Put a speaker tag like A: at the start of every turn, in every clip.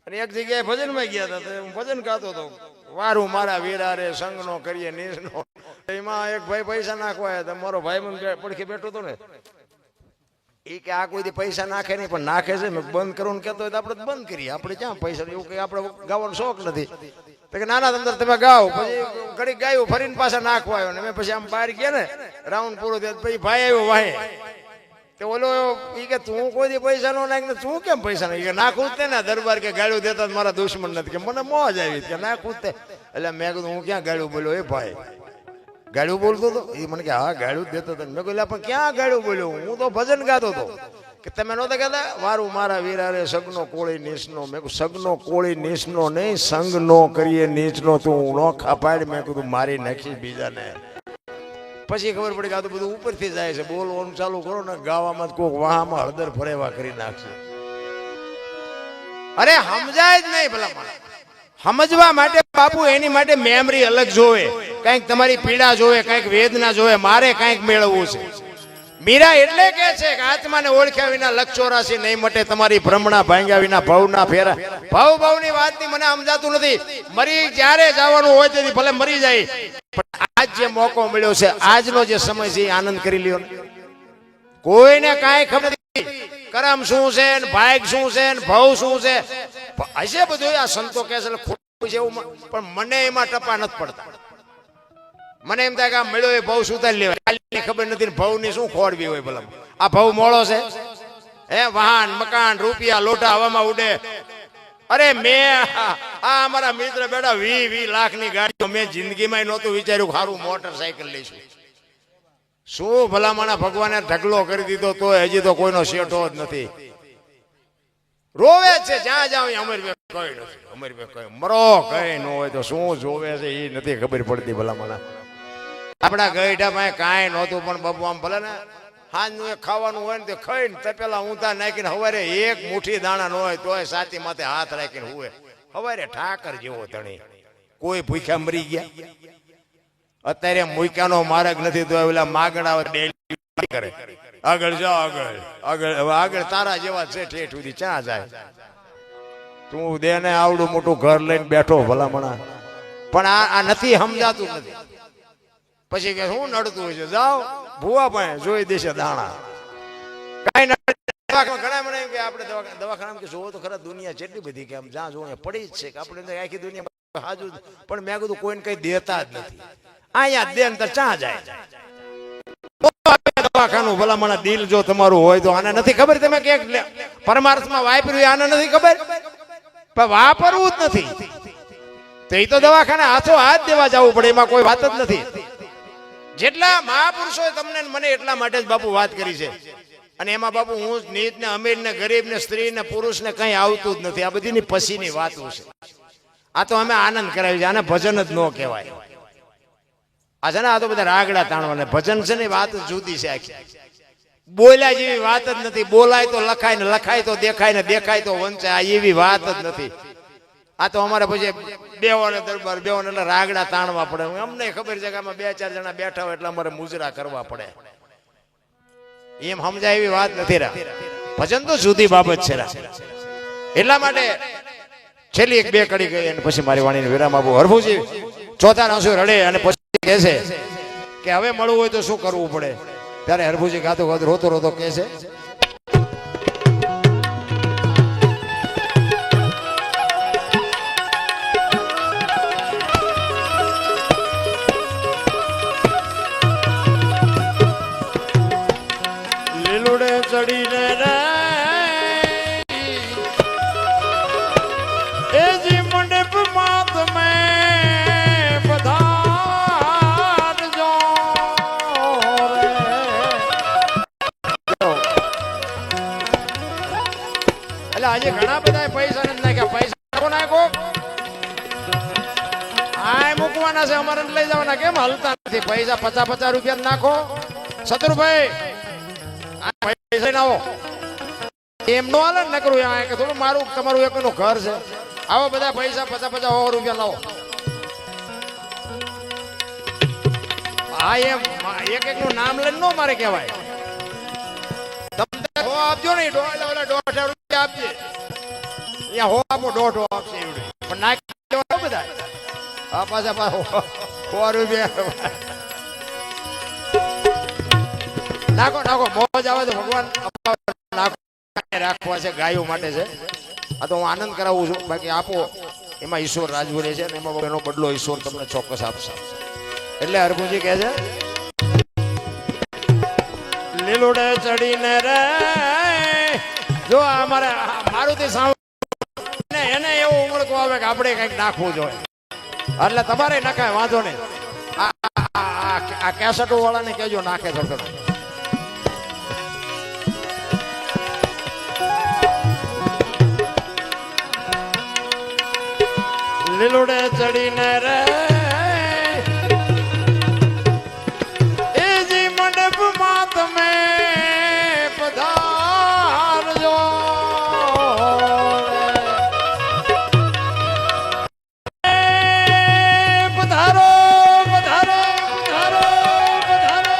A: અને એક જગ્યાએ ભજનમાં ગયા હતા તો હું ભજન ગાતો હતો, વારું મારા વીરા રે સંગનો કરીએ નિસનો. એમાં એક ભાઈ પૈસા નાખવા આવ્યા હતા, મારો ભાઈ મને પડખે બેઠો હતો ને, એ કે આ કોઈ પૈસા નાખે નહીં, પણ નાખે છે. મેં બંધ કરવાનું કહેતો હોય તો આપણે બંધ કરીએ, આપણે ક્યાં પૈસા, એવું કંઈ આપણે ગાવાનો શોખ નથી. તો કે નાના અંદર તમે ગાઓ. પછી ઘડીક ગાયું, ફરીને પાછા નાખવા આવ્યો ને મેં પછી આમ બહાર ગયા ને, રાઉન્ડ પૂરો થયો પછી ભાઈ આવ્યો વાહે. તો ઓલો એ કે તું કોઈ પૈસા નો નાખ ને તું કેમ પૈસા નાખી? નાખું જ ને દરબાર કે ગાળું દેતા મારા દુશ્મન નથી, કે મને મોજ આવી કે નાખું જ. એટલે મેં કીધું હું ક્યાં ગાળું બોલ્યો? એ ભાઈ ગાળું બોલતો હતો? એ મને કે હા ગાળું જ દેતો હતો. મેં કહ્યું પણ ક્યાં ગાળું બોલ્યો? હું તો ભજન ગાતો હતો. કે તમે નહોતા કહેતા વારું મારા વીરા રે સગનો કોળી નીચનો? મેં કહ્યું સગનો કોળી નીચનો નહીં, સંગ નો કરીએ નીચનો. તું નો ખાપાડ. મેં કીધું મારી નાખી બીજાને. પછી ખબર પડી કે આ તો બધું ઉપરથી જાય છે. બોલવાનું ચાલુ કરો ને ગાવામાં કોક વાહમાં હળદર ફરેવા કરી નાખશે. અરે સમજાય જ નહીં. ભલા સમજવા માટે બાપુ એની માટે મેમરી અલગ જોવે, કઈક તમારી પીડા જોવે, કઈક વેદના જોવે. મારે કઈક મેળવવું છે. મીરા એટલે કે છે કે આત્માને ઓળખ્યા વિના લક્ષ 84 નહીં મટે, તમારી ભ્રમણા ભાંગ્યા વિના ભવના ફેરા. ભવની વાતની મને સમજાતું નથી. મરી જ્યારે જવાનું હોય તેથી ભલે મરી જાય, પણ આજ જે મોકો મળ્યો છે, આજનો જે સમય છે, એ આનંદ કરી લ્યો. કોઈને કાંઈ ખબર નથી કરમ શું છે ને ભાગ શું છે ને ભવ શું છે. હશે બધું આ સંતો કહે છે ખોટું છે એવું, પણ મને એમાં ટપા નથી પડતા. મને એમ થાય કે આ મળ્યો એ ભવ સુધારી લેવાય. કાલની ખબર નથી ભવ ની શું ખોડવી હોય. ભલા આ ભવ મોળો છે? હે વાહન મકાન રૂપિયા લોટા હવામાં ઉડે. અરે મેં આ અમારા મિત્ર બેટા 20 લાખ ની ગાડીઓ મેં જિંદગીમાં નહોતું વિચાર્યું સારું મોટરસાયકલ લઈશું. શું ભલામણા ભગવાને ઢગલો કરી દીધો તો હજી તો કોઈનો શેઠો જ નથી. રોવે છે જ્યાં જાવ અમરભાઈ કઈ નથી. અમરભાઈ કઈ મરો કઈ ન હોય તો શું જોવે છે એ નથી ખબર પડતી. ભલામણા આપણા ગઈઢામાં કાંઈ નહોતું, પણ બાબુ આમ ભલે ને હાજનું એક ખાવાનું હોય ને તે ખાઈને તપેલા ઊંધા નાખીને સવારે એક મુઠ્ઠી દાણા ન હોય તોય સાતી માથે હાથ રાખીને હુએ. સવારે ઠાકર જેવો ધણી. કોઈ ભૂખ્યા મરી ગયા? અત્યારે મૂક્યાનો માર્ગ નથી તો ઓલા માગણા ડેલી કરે. આગળ જાઓ આગળ આગળ. હવે આગળ તારા જેવા છે ઠેઠ સુધી ક્યાં જાય? તું દેને આવડું મોટું ઘર લઈને બેઠો ભલામણા, પણ આ નથી સમજાતું નથી. પછી કે શું નડતું હોય છે? જાઓ ભૂવા પાસે જોઈ દેશે દાણા. કઈ ઘણા મને એમ કે આપણે દવાખાના કે જોવો તો ખરા દુનિયા જેટલી બધી કે આમ જ્યાં જોવો પડી જ છે કે આપણે આખી દુનિયા હાજુ. પણ મેં કીધું કોઈને કઈ દેતા જ નથી. અહીંયા દે ને ચા જાય. દવાખાનું ભલામણા દિલ જો તમારું હોય તો આને નથી ખબર તમે કે પરમાર્થમાં વાપર્યું આને નથી ખબર, પણ વાપરવું જ નથી તો એ તો દવાખાને હાથો હાથ દેવા જવું પડે. એમાં કોઈ વાત જ નથી. જેટલા મહાપુરુષોએ તમને મને એટલા માટે જ બાપુ વાત કરી છે. અને એમાં બાપુ હું નીચ ને અમીર ને ગરીબ ને સ્ત્રી ને પુરુષ ને કઈ આવતું જ નથી. આ બધીની પછીની વાતો છે. આ તો અમે આનંદ કરાવી છે. આને ભજન જ ન કહેવાય. આ છે ને આ તો બધા રાગડા તાણવાના. ભજન છે ને વાત જુદી છે આખી. બોલ્યા જેવી વાત જ નથી. બોલાય તો લખાય ને લખાય તો દેખાય ને દેખાય તો વંચાય. આ એવી વાત જ નથી. આ તો અમારે પછી બેવાને દરબાર બેવાને એટલે રાગડા તાણવા પડે. અમને ખબર છે કે આમાં 2-4 જણા બેઠા હોય એટલે અમારે મુજરા કરવા પડે. એમ સમજાય એવી વાત નથી. ભજન તો જુદી બાબત છે. એટલા માટે છેલ્લી 1-2 કડી ગઈ અને પછી મારી વાણીને વિરામ આપું. હરભુજી ચોથા આંસુ રડે અને પછી કહે છે કે હવે મળવું હોય તો શું કરવું પડે? ત્યારે હરભુજી ગાતો ગાતો રોતો રોતો કહે છે ચડીને રે એ જી મંડપ માં તમે પધારજો રે. એટલે આજે ઘણા બધા પૈસા નથી નાખ્યા. પૈસા નાખો આ મૂકવાના છે, અમારે લઈ જવાના. કેમ હલતા નથી? પૈસા 50-50 રૂપિયા નાખો. શત્રુભાઈ પૈસા ના આવો એમ નો હાલે ને કરું. કે થોડું મારું તમારું એકનું ઘર છે. આવો બધા પૈસા 50-50 રૂપિયા લાવો. હા એમ એક નું નામ લઈને નો મારે કહેવાય. તમે આપજો ને 1.5 રૂપિયા આપજે. અહીંયા હો આપો દોઢો આપશે એવડે પણ નાખી દેવા બધા આ પાછા 100 રૂપિયા નાખો નાખો મોજ આવે તો ભગવાન રાખવા છે ગાયો માટે છે આ તો હું આનંદ કરાવું છું બાકી આપો એમાં ઈશ્વર રાજવું રહે છે અને એમાં એનો બદલો ઈશ્વર તમને ચોક્કસ આપશે એટલે હરભુજી કહે છે લીલુડે ચડીને રે જો અમારે મારુતિ સામે એને એવું ઉમળકો આવે કે આપણે કઈક નાખવું જોઈએ એટલે તમારે નાખાય વાંધો નહીં આ કેસેટો વાળાને કહેજો નાખે તો લીલુડે ચડીને રે એજી મંડપમાં તમે પધારજો પધારો પધારો પધારો પધારો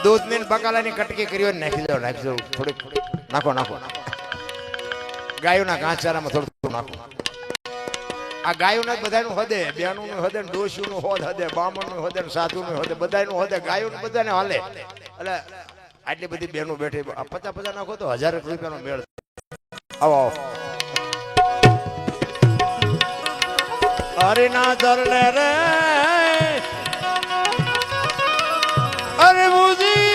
A: દૂધ ને બકાલાની કટકી કરી નાખી દો થોડીક નાખો નાખો ગાયોના ઘાસચારામાં થોડું નાખો આ ગાયોના બધાનું હદે બેનું નું હદે ડોશીનું નું હોદ હદે બામણ નું હદે સાધુ નું હદે બધાનું હદે ગાયોનું બધાને હાલે એટલે આટલી બધી બેનો બેઠી 50 નાખો તો 1000 રૂપિયાનો મેળ આવો અરે ના ચરણે રે અરે બુજી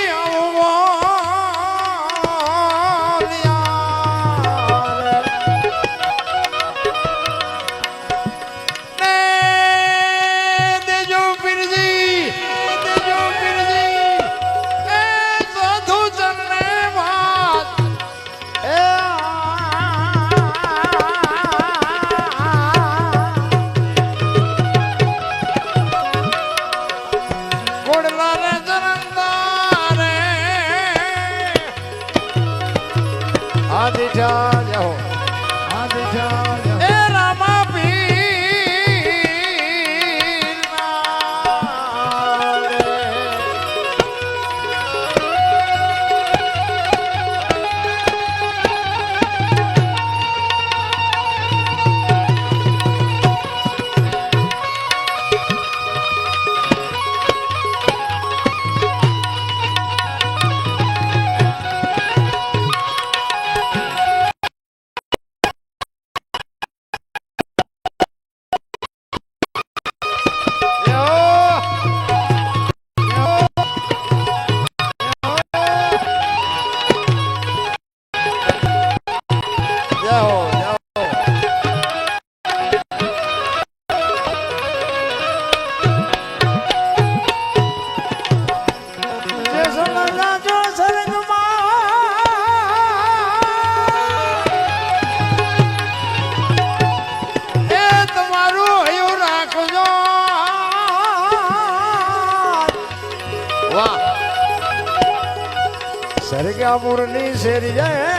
A: સરગા મુરલી શેરી જાય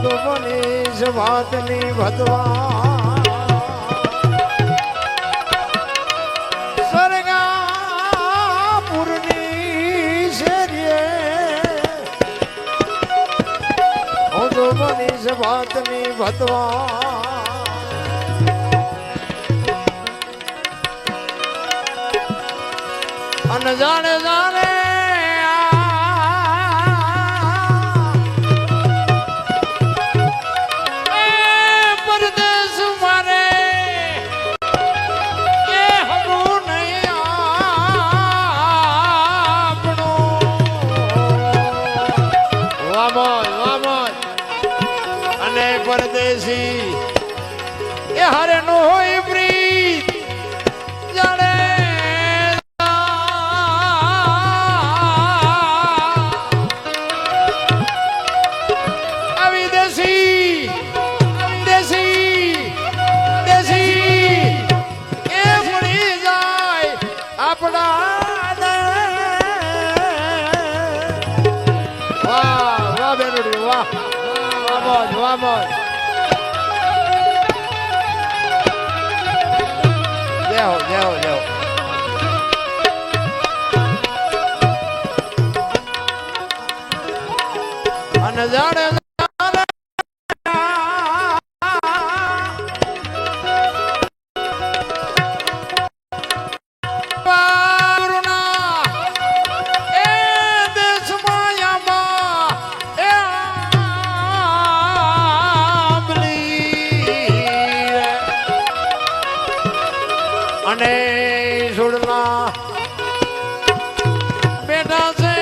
A: તો બની વાતની ભદવા સરગા મુરલી શેરીએ મનીષ ભાતની ભતવા અને જાણે જાણે પરદેશ મારે એ હમું નહીં આપણું વામોય અને પરદેશી એ હરે નો હોય પ્રીત જાણે અને જાણે અને સુડના બેઠા છે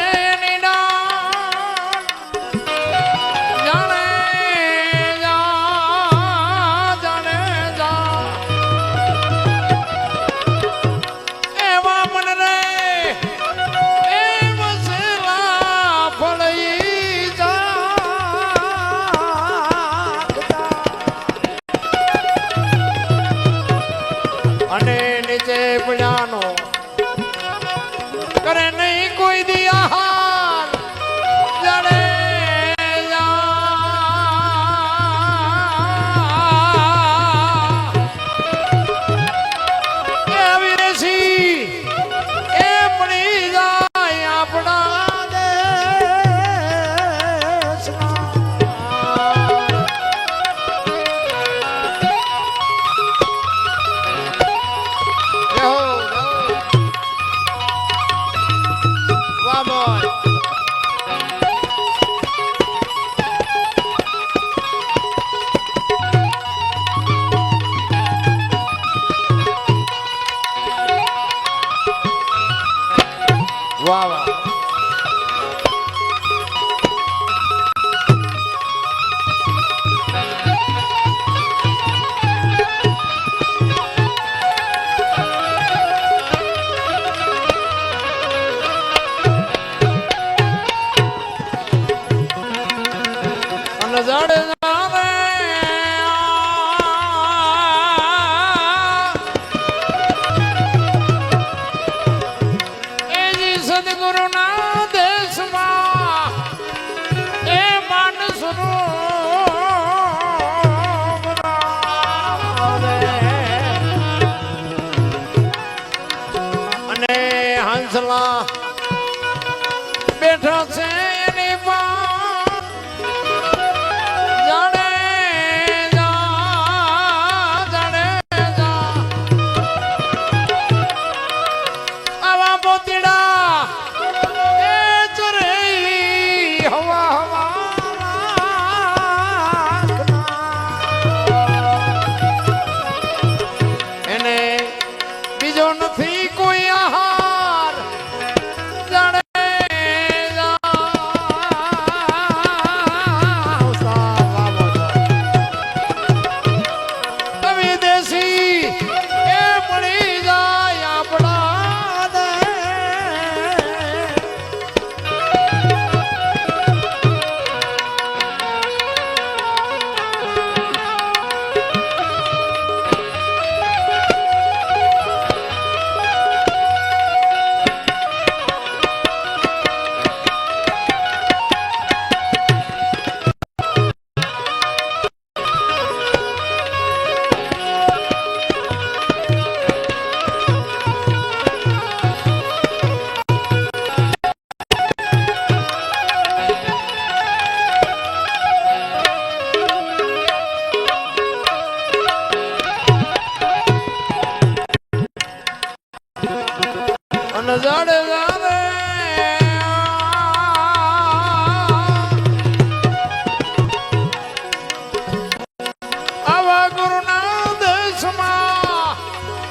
A: આવા ગુરુના દેશમાં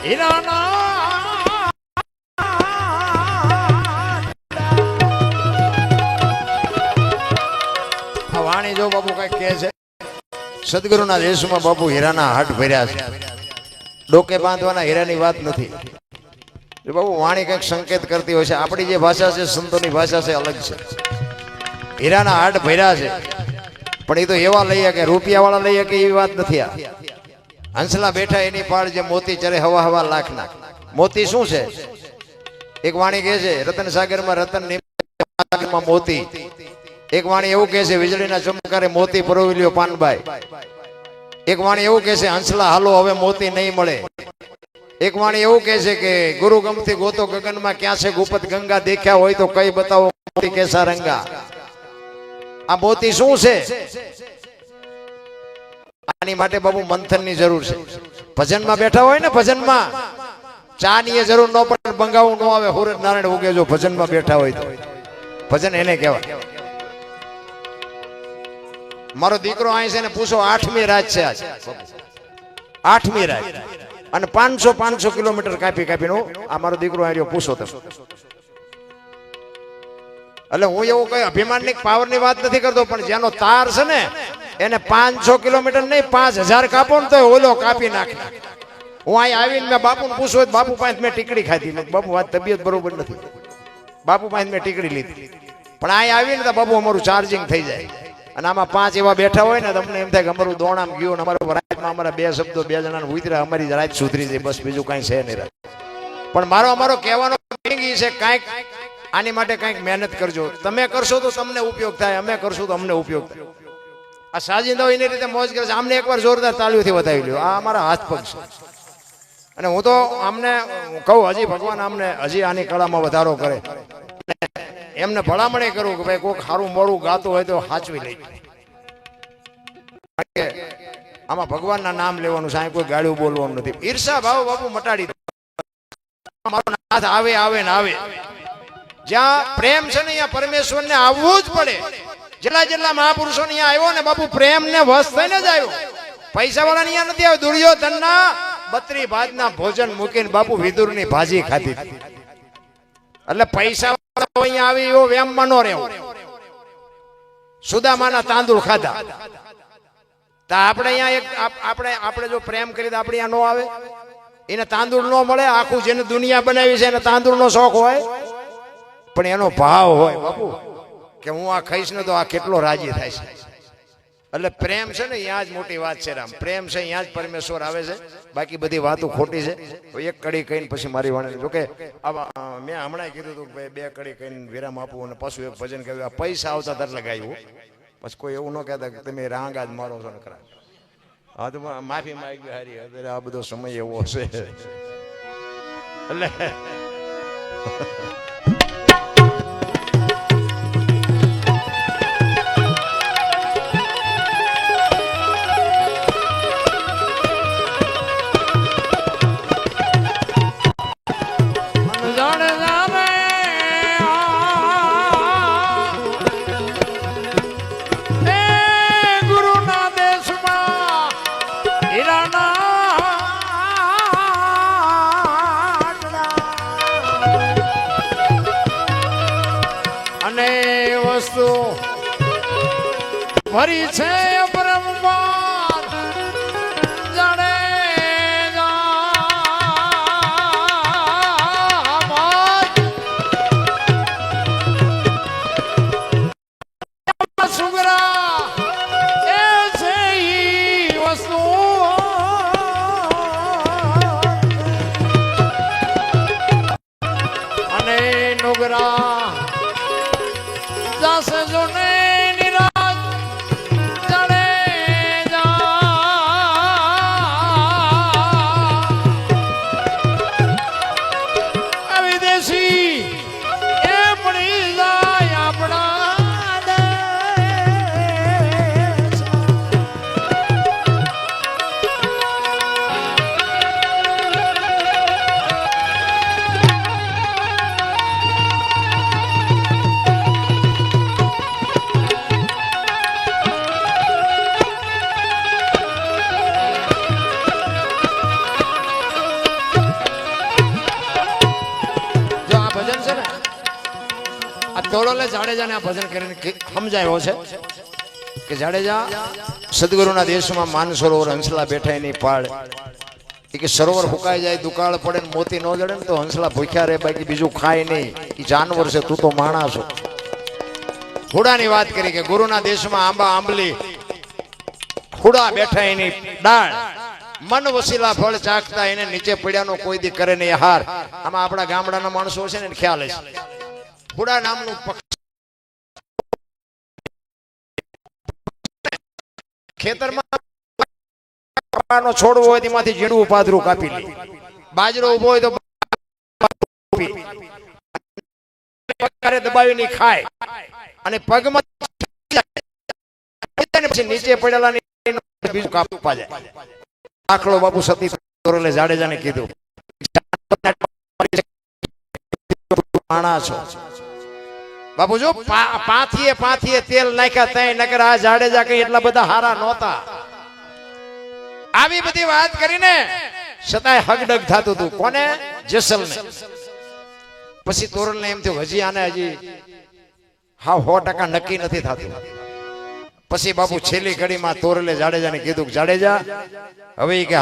A: હીરાના વાણી જો બાપુ કઈક કહે છે સદગુરુના દેશમાં બાપુ હીરાના હાટ ભર્યા છે ડોકે બાંધવાના હીરાની વાત નથી જો બાપુ વાણી કઈક સંકેત કરતી હોય છે આપણી જે ભાષા છે સંતોની ભાષા છે અલગ છે હીરાના હાટ ભર્યા છે પણ એ તો એવા લઈએ કે રૂપિયા વાળા લઈએ કે એવી વાત નથી આ હંસલા બેઠા એની પાળ જે મોતી ચરે હવા હવા લાખના મોતી શું છે એક વાણી કહે છે રતન સાગરમાં રતન નિમાં મોતી એક વાણી એવું કહે છે વીજળીના ચમકારે મોતી પરોવી લ્યો પાનબાઈ એક વાણી એવું કહે છે હંસલા હાલો હવે મોતી નહીં મળે એક વાણી એવું કહે છે કે ગુરુ ગમથી ગોતો ગગનમાં ક્યાં છે ગુપત ગંગા દેખ્યા હોય તો કઈ બતાવો મોતી કેસા રંગા આ મોતી શું છે આની માટે બાબુ મંથન ની જરૂર છે ભજનમાં બેઠા હોય ને ભજનમાં ચા ની જરૂર ન પડે બંગાવું ન આવે હુરત નારાયણ ઉગે જો ભજનમાં બેઠા હોય તો ભજન એને કહેવાય મારો દીકરો અહીં છે ને પૂછો 8મી રાત છે આજ 8મી રાત અને 500 કિલોમીટર કાપી કાપીનો આ મારો દીકરો આવ્યો પૂછો તમે એટલે હું એવું કઈ અભિમાનની પાવરની વાત નથી કરતો પણ જેનો તાર છે ને એને 500 કિલોમીટર નહીં 5000 કાપો ને તો ઓલો કાપી નાખે હું અહીં આવીને મેં બાપુને પૂછ્યું બાપુ પાસે મેં ટીકડી ખાધી બાપુ વાત તબિયત બરોબર નથી બાપુ પાસે મેં ટીકડી લીધી પણ અહીં આવીને તો બાપુ અમારું ચાર્જિંગ થઈ જાય અને આમાં 5 એવા બેઠા હોય ને તમને એમ થાય કે અમારું દોણામ ગયું ને અમારું રાતમાં અમારા 2 શબ્દો 2 જણાને ઉતર્યા અમારી રાત સુધરી જાય બસ બીજું કાંઈ છે નહીં પણ અમારો કહેવાનો મિનિંગ છે કાંઈક આની માટે કાંઈક મહેનત કરજો તમે કરશો તો તમને ઉપયોગ થાય અમે કરશું તો અમને ઉપયોગ થાય આ સાજિંદો એની રીતે મોજ કરે છે આમને એકવાર જોરદાર તાળીઓથી વધાવી લ્યો આ અમારા હાથ પગ છે અને હું તો આમને કહું હજી ભગવાન આમને હજી આની કળામાં વધારો કરે એમને ભલામણે કરું કે ભાઈ કોઈક સારું મોડું ગાતું હોય તો સાચવી લઈ આમાં ભગવાનના નામ લેવાનું છે કોઈ ગાળું બોલવાનું નથી ઈર્ષા ભાવ બાપુ મટાડી મારો નાથ આવે આવે ને આવે જ્યાં પ્રેમ છે ને અહીંયા પરમેશ્વર ને આવવું જ પડે જેટલા મહાપુરુષો ને અહીંયા આવ્યો ને બાપુ પ્રેમ ને વશ થઈને જ આવ્યો પૈસા વાળા અહીંયા નથી આવ્યો દુર્યોધન ના 32 ભાતના ભોજન મૂકીને બાપુ વિદુર ની ભાજી ખાધી એટલે પૈસા અહીંયા આવી એવો વેમમાં ન રહેવો સુદામાના તાંદુળ ખાધા તો આપણે અહીંયા એક આપણે જો પ્રેમ કરી તો આપણે અહીંયા ન આવે એને તાંદુળ ન મળે આખું જેને દુનિયા બનાવી છે એને તાંદુળનો શોખ હોય પણ એનો ભાવ હોય બાપુ કે હું આ ખાઈશ ને તો આ કેટલો રાજી થાય છે એટલે પ્રેમ છે ને અહીંયા જ મોટી વાત છે રામ પ્રેમ છે અહીંયા જ પરમેશ્વર આવે છે બાકી બધી વાતો ખોટી છે એક કડી કહીને પછી મારી વાણી જોકે મેં હમણાં કીધું હતું કે 2 કડી કહીને વિરામ આપવું અને પાછું એક ભજન કહ્યું આ પૈસા આવતા ત્યારે લગાવ્યું પછી કોઈ એવું ન કહેતા કે તમે રાંગા જ મારો છો ને ખરા હા તો માફી માંગી હારી હવે આ બધો સમય એવો છે એટલે ભરી છે બ્રહ્માંડ જાણે સુગરા એ છે ઈ વસ્તુ અને નુગરા જાસે જો ને તોરલે જાડેજાને આ ભજન કરીને સમજાવ્યો છે કે જાડેજા સદગુરુના દેશમાં માનસરોવર હંસલા બેઠા એની પાળ કે સરોવર ફૂંકાઈ જાય દુકાળ પડે ને મોતી ન જડે ને તો હંસલા ભૂખ્યા રહે બાકી બીજું ખાય નહીં એ જાનવર છે તું તો માણસ છો હુડાની વાત કરી કે ગુરુના દેશમાં આંબા આંબલી હુડા બેઠા એની ડાળ મન વસીલા ફળ ચાખતા એને નીચે પડ્યાનો કોઈ દી કરે નહીં હાર આમાં આપણા ગામડાના માણસો છે ને ખ્યાલ છે હુડા નામનું ખેતરમાં છોડવો હોય તેમાંથી જીડવું પાદરું કાપી લે બાજરો ઉભો હોય તો દબાવીને ખાય અને પગમાં પછી નીચે પડેલા બીજું કાપવા જાય દાખલો બાપુ સતી તોરલે જાડેજાને કીધું માણસ છો બાપુ જો પાથીએ તેલ નાખ્યા તઈ નકર આ જાડેજા કઈ એટલા બધા હારા નહોતા આવી બધી વાત કરીને છતાંય હગડગ થતું હતું કોને જેસલ ને પછી તોરલ ને એમ થયું હજી આને હજી 100% નક્કી નથી થતું પછી બાપુ છેલ્લી ઘડીમાં તોરલે જાડેજાને કીધું કે જાડેજા હવે કે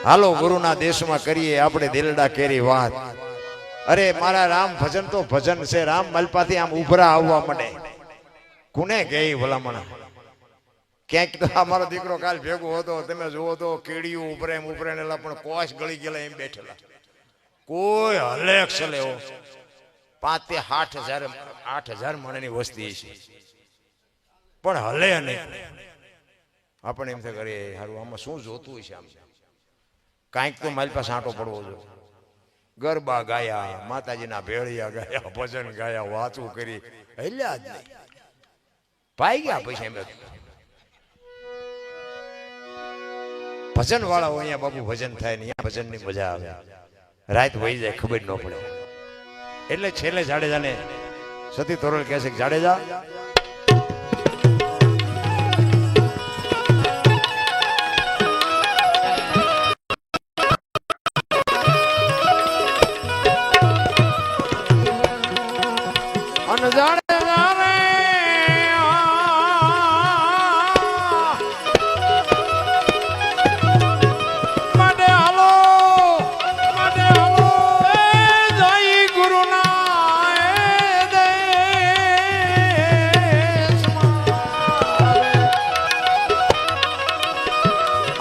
A: હાલો ગુરુના દેશમાં કરીએ આપણે દિલડા કેરી વાત અરે મારા રામ ભજન તો ભજન છે રામ મલપાથી આમ ઉભરા આવવા મળે કોને ગઈ ભલામણ ક્યાંક તો અમારો દીકરો કાલ ભેગો હતો તમે જુઓ તો કેડિયું ઉભરે ને પણ કોશ ગળી ગયેલા એમ બેઠેલા કોઈ હલેક ચલે 5 થી 8,000 માણસની વસ્તી છે પણ હલે નહીં આપણે એમ થાય કરીએ સારું આમાં શું જોતું છે આમ કાંઈક તો મારી પાસે આંટો પડવો જોઈએ ગરબા ગાયા માતાજીના ભેળિયા ગાયા ભજન ગાયા વાતું કરી હેલ્યા જ નહીં પાઈ ગયા પૈસા એમ ભજન વાળા હોય અહીંયા બાપુ ભજન થાય ને અહીંયા ભજન ની મજા આવે રાત વહી જાય ખબર ન પડે એટલે છેલ્લે જાડેજાને સતી તોરલ કહે છે કે જાડેજા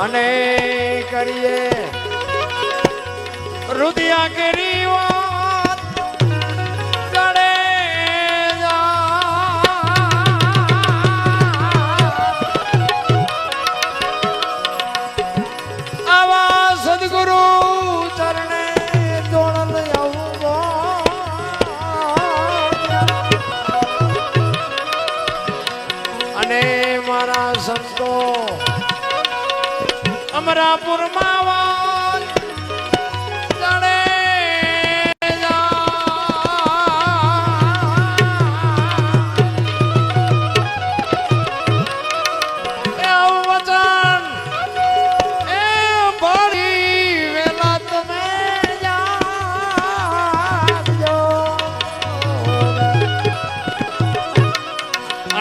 A: અને કરીએ રુદિયા કેરી વાત આવા સદગુરુ ચરણે દોડલ આવો અને મારા સંતો અમરાપુર માં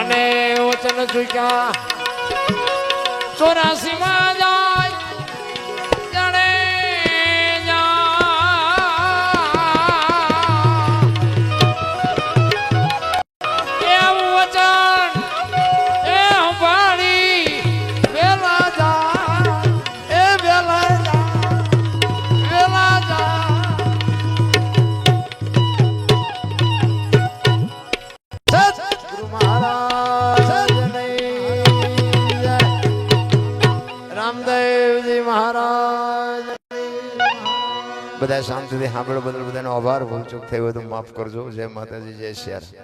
A: અને વચન ચૂક્યા 84 માં બધા શાંતિથી સાંભળો બદલ બધાનો આભાર ભૂલ ચૂક થઈ હોય તો માફ કરજો જય માતાજી જય શ્રી